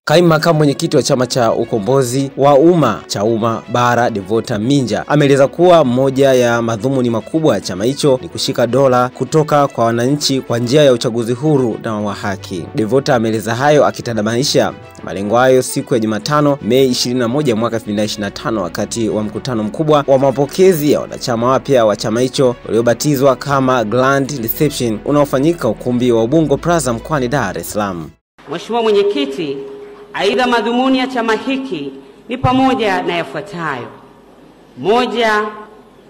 Kaimu makamu mwenyekiti wa chama cha ukombozi wa umma cha umma bara Devota Minja ameeleza kuwa moja ya madhumuni makubwa ya chama hicho ni kushika dola kutoka kwa wananchi kwa njia ya uchaguzi huru na wa haki. Devota ameeleza hayo akitadamanisha malengo hayo siku ya Jumatano Mei 21 mwaka 2025 wakati wa mkutano mkubwa wa mapokezi ya wanachama wapya wa chama hicho uliobatizwa kama Grand Reception unaofanyika ukumbi wa Ubungo Plaza mkoani Dar es Salaam. Mheshimiwa Mwenyekiti, aidha madhumuni ya chama hiki ni pamoja na yafuatayo. Moja,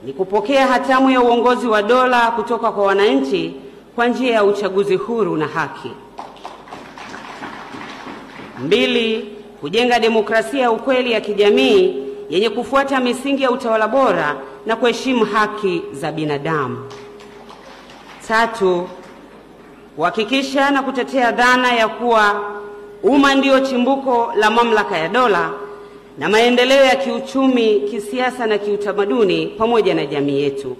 ni kupokea hatamu ya uongozi wa dola kutoka kwa wananchi kwa njia ya uchaguzi huru na haki. Mbili, kujenga demokrasia ya ukweli ya kijamii yenye kufuata misingi ya utawala bora na kuheshimu haki za binadamu. Tatu, kuhakikisha na kutetea dhana ya kuwa umma ndio chimbuko la mamlaka ya dola na maendeleo ya kiuchumi, kisiasa na kiutamaduni pamoja na jamii yetu.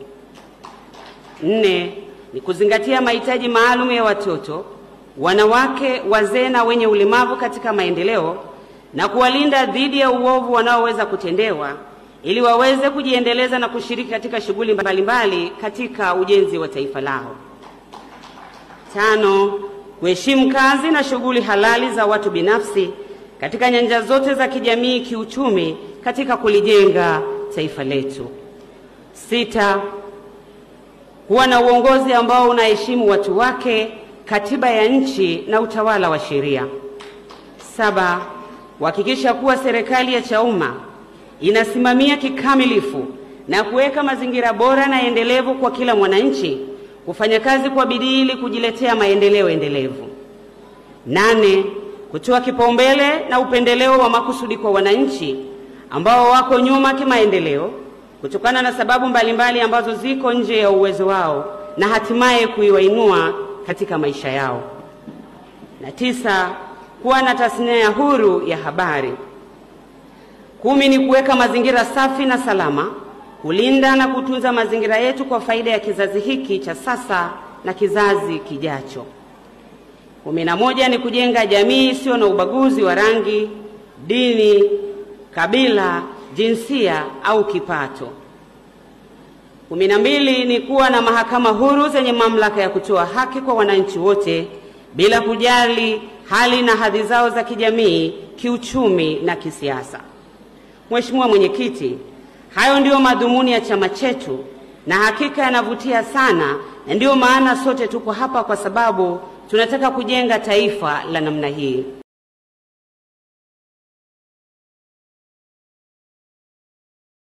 Nne, ni kuzingatia mahitaji maalum ya watoto, wanawake, wazee na wenye ulemavu katika maendeleo na kuwalinda dhidi ya uovu wanaoweza kutendewa ili waweze kujiendeleza na kushiriki katika shughuli mbalimbali katika ujenzi wa taifa lao. Tano, kuheshimu kazi na shughuli halali za watu binafsi katika nyanja zote za kijamii, kiuchumi katika kulijenga taifa letu. Sita, kuwa na uongozi ambao unaheshimu watu wake, katiba ya nchi na utawala wa sheria. Saba, kuhakikisha kuwa serikali ya Chauma inasimamia kikamilifu na kuweka mazingira bora na endelevu kwa kila mwananchi kufanya kazi kwa bidii ili kujiletea maendeleo endelevu. Nane, kutoa kipaumbele na upendeleo wa makusudi kwa wananchi ambao wako nyuma kimaendeleo kutokana na sababu mbalimbali ambazo ziko nje ya uwezo wao na hatimaye kuiwainua katika maisha yao. Na tisa, kuwa na tasnia huru ya habari. 10 ni kuweka mazingira safi na salama, kulinda na kutunza mazingira yetu kwa faida ya kizazi hiki cha sasa na kizazi kijacho. 11 ni kujenga jamii isiyo na ubaguzi wa rangi, dini, kabila, jinsia au kipato. 12 ni kuwa na mahakama huru zenye mamlaka ya kutoa haki kwa wananchi wote bila kujali hali na hadhi zao za kijamii, kiuchumi na kisiasa. Mheshimiwa Mwenyekiti, hayo ndio madhumuni ya chama chetu na hakika yanavutia sana, na ndio maana sote tuko hapa kwa sababu tunataka kujenga taifa la namna hii.